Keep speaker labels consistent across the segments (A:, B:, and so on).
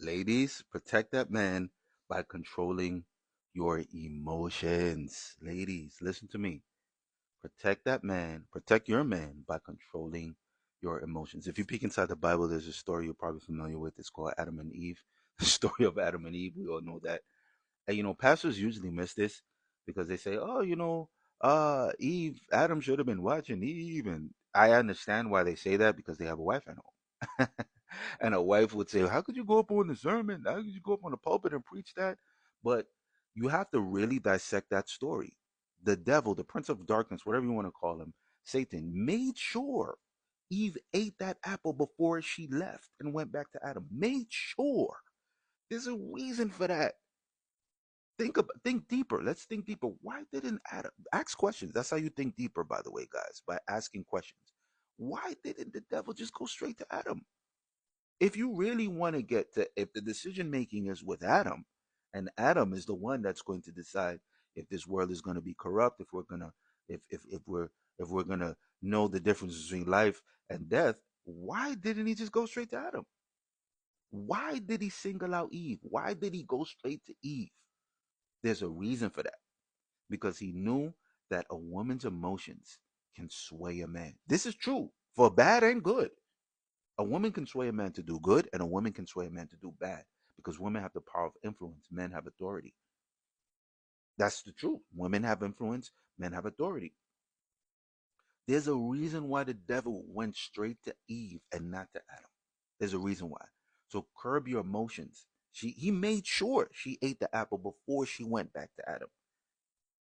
A: Ladies, protect that man by controlling your emotions. Ladies, listen to me. Protect that man, protect your man by controlling your emotions. If you peek inside the Bible, there's a story you're probably familiar with. It's called Adam and Eve. The story of Adam and Eve. We all know that. And pastors usually miss this because they say, "Oh, Eve, Adam should have been watching Eve," and I understand why they say that because they have a wife at home. And a wife would say, "How could you go up on the sermon? How could you go up on the pulpit and preach that?" But you have to really dissect that story. The devil, the prince of darkness, whatever you want to call him, Satan, made sure Eve ate that apple before she left and went back to Adam. Made sure. There's a reason for that. Think deeper. Let's think deeper. Why didn't Adam ask questions? That's how you think deeper, by the way, guys, by asking questions. Why didn't the devil just go straight to Adam? If you really want to get to, if the decision making is with Adam, and Adam is the one that's going to decide if this world is going to be corrupt, if we're gonna, if we're gonna know the difference between life and death, why didn't he just go straight to Adam? Why did he single out Eve? Why did he go straight to Eve? There's a reason for that, because he knew that a woman's emotions can sway a man. This is true for bad and good. A woman can sway a man to do good, and a woman can sway a man to do bad, because women have the power of influence, men have authority. That's the truth. Women have influence, men have authority. There's a reason why the devil went straight to Eve and not to Adam. There's a reason why. So curb your emotions. He made sure she ate the apple before she went back to Adam.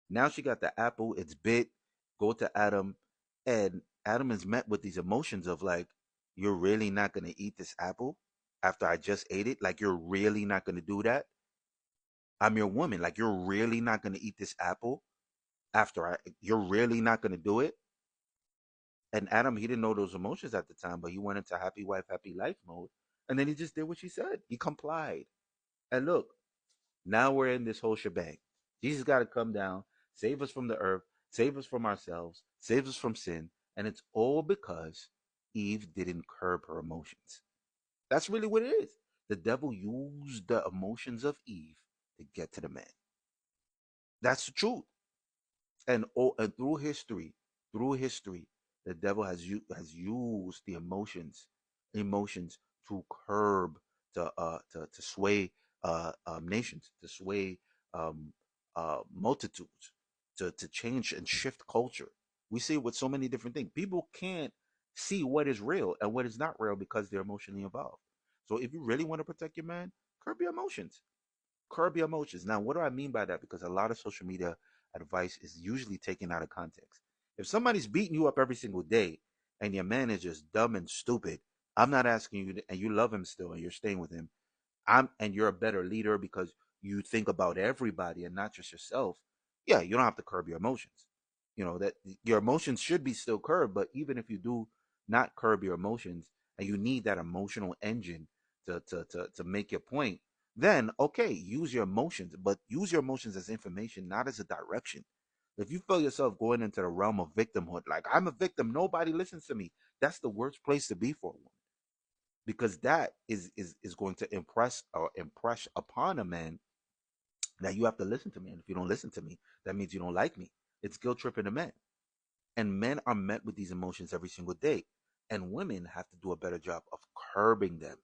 A: Now she got the apple, it's bit, go to Adam, and Adam is met with these emotions of like, you're really not gonna eat this apple after I just ate it? Like you're really not gonna do that? I'm your woman. Like you're really not gonna eat this apple after you're really not gonna do it? And Adam, he didn't know those emotions at the time, but he went into happy wife, happy life mode. And then he just did what she said. He complied. And look, now we're in this whole shebang. Jesus got to come down, save us from the earth, save us from ourselves, save us from sin. And it's all because Eve didn't curb her emotions. That's really what it is. The devil used the emotions of Eve to get to the man. That's the truth. And through history, the devil has used the emotions to curb, to sway nations, to sway um, multitudes, to change and shift culture. We see it with so many different things. People can't see what is real and what is not real because they're emotionally involved. So if you really want to protect your man, curb your emotions. Curb your emotions. Now, what do I mean by that? Because a lot of social media advice is usually taken out of context. If somebody's beating you up every single day and your man is just dumb and stupid, I'm not asking you, and you love him still, and you're staying with him. And you're a better leader because you think about everybody and not just yourself. Yeah, you don't have to curb your emotions. You know that your emotions should be still curbed, but even if you do not curb your emotions, and you need that emotional engine to make your point, then okay, use your emotions, but use your emotions as information, not as a direction. If you feel yourself going into the realm of victimhood, like I'm a victim, nobody listens to me, that's the worst place to be for a woman, because that is going to impress upon a man that you have to listen to me, and if you don't listen to me, that means you don't like me. It's guilt tripping a man, and men are met with these emotions every single day, and women have to do a better job of curbing them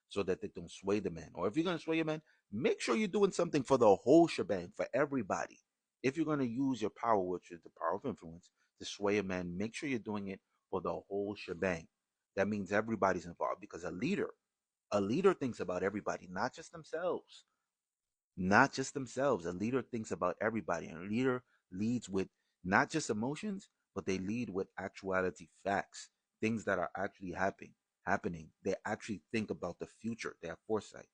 A: so that they don't sway the man. Or if you're going to sway a man, make sure you're doing something for the whole shebang, for everybody. If you're going to use your power, which is the power of influence, to sway a man, make sure you're doing it for the whole shebang. That means everybody's involved, because a leader thinks about everybody, not just themselves. Not just themselves. A leader thinks about everybody. And a leader leads with not just emotions, but they lead with actuality, facts, things that are actually happening. They actually think about the future. They have foresight.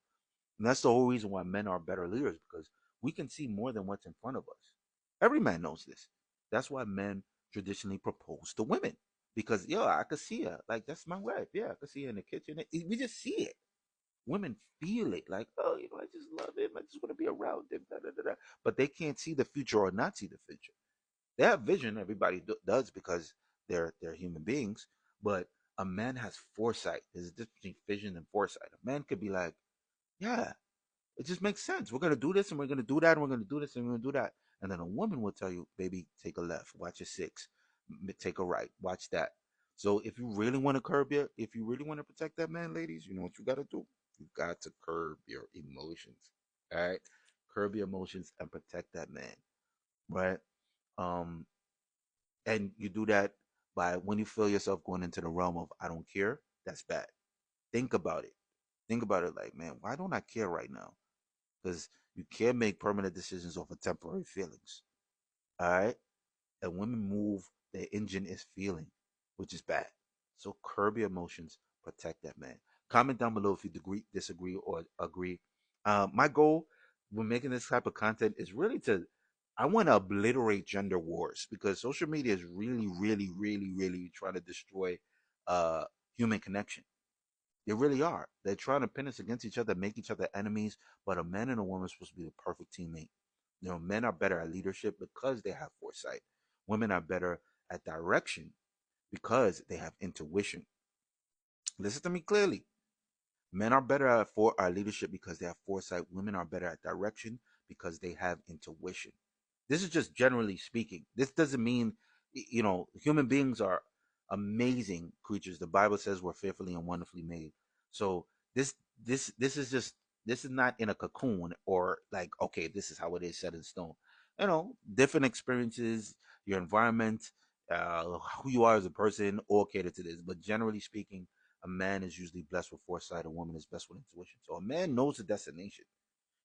A: And that's the whole reason why men are better leaders, because we can see more than what's in front of us. Every man knows this. That's why men traditionally propose to women. Because, yo, I could see her. Like, that's my wife. Yeah, I could see her in the kitchen. We just see it. Women feel it, like, oh, I just love him. I just want to be around him. Da, da, da, da. But they can't see the future or not see the future. They have vision. Everybody does, because they're human beings. But a man has foresight. There's a difference between vision and foresight. A man could be like, Yeah, it just makes sense. We're gonna do this and we're gonna do that and we're gonna do this and we're gonna do that. And then a woman will tell you, baby, take a left, watch a six, take a right, watch that. So if you really want to protect that man, ladies, you know what you gotta do? You got to curb your emotions. All right, curb your emotions and protect that man, right? Um, and you do that by when you feel yourself going into the realm of I don't care. That's bad. Think about it. Think about it like, man, why don't I care right now? Because you can't make permanent decisions over temporary feelings. All right. And women move, their engine is feeling, which is bad. So curb your emotions, protect that man. Comment down below if you disagree, or agree. My goal when making this type of content is really to, I want to obliterate gender wars because social media is really, really, really, really trying to destroy uh, human connection. They really are. They're trying to pin us against each other, make each other enemies. But a man and a woman are supposed to be the perfect teammate. You know, men are better at leadership because they have foresight. Women are better at direction because they have intuition. Listen to me clearly. Men are better at for our leadership because they have foresight. Women are better at direction because they have intuition. This is just generally speaking. This doesn't mean, human beings are amazing creatures. The Bible says we're fearfully and wonderfully made. So this this is just, this is not in a cocoon or like, okay, this is how it is set in stone. Different experiences, your environment, who you are as a person, all cater to this. But generally speaking, a man is usually blessed with foresight, a woman is blessed with intuition. So a man knows the destination.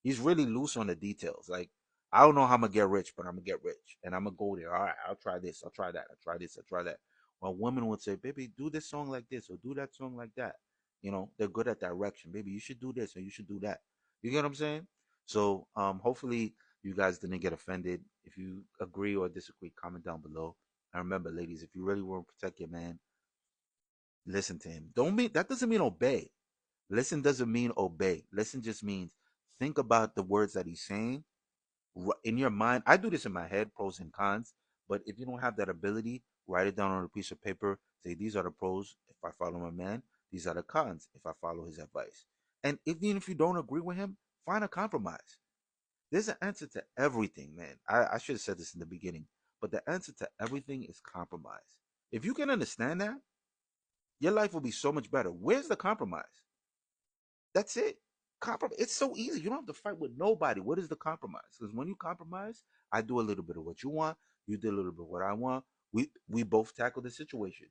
A: He's really loose on the details. Like, I don't know how I'm gonna get rich, but I'm gonna get rich. And I'm gonna go there. All right, I'll try this, I'll try that, I'll try this, I'll try that. While women would say, baby, do this song like this or do that song like that. They're good at direction. Baby, you should do this or you should do that. You get what I'm saying? So hopefully you guys didn't get offended. If you agree or disagree, comment down below. And remember, ladies, if you really want to protect your man, listen to him. Don't mean that doesn't mean obey. Listen doesn't mean obey. Listen just means think about the words that he's saying in your mind. I do this in my head, pros and cons. But if you don't have that ability, write it down on a piece of paper. Say these are the pros if I follow my man. These are the cons if I follow his advice. And even if you don't agree with him, find a compromise. There's an answer to everything, man. I should have said this in the beginning, but the answer to everything is compromise. If you can understand that, your life will be so much better. Where's the compromise? That's it. Compromise. It's so easy. You don't have to fight with nobody. What is the compromise? Because when you compromise, I do a little bit of what you want. You do a little bit of what I want. We both tackle the situation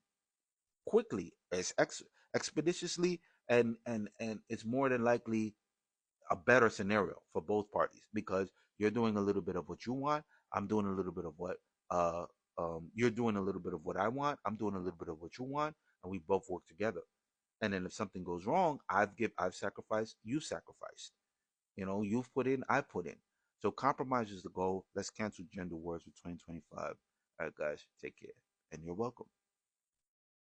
A: quickly, expeditiously, and it's more than likely a better scenario for both parties because you're doing a little bit of what you want. I'm doing a little bit of what uh you're doing a little bit of what I want. I'm doing a little bit of what you want, and we both work together. And then if something goes wrong, I've sacrificed, you sacrificed. You've put in, I put in. So compromise is the goal. Let's cancel gender wars for 2025. All right, guys, take care, and you're welcome.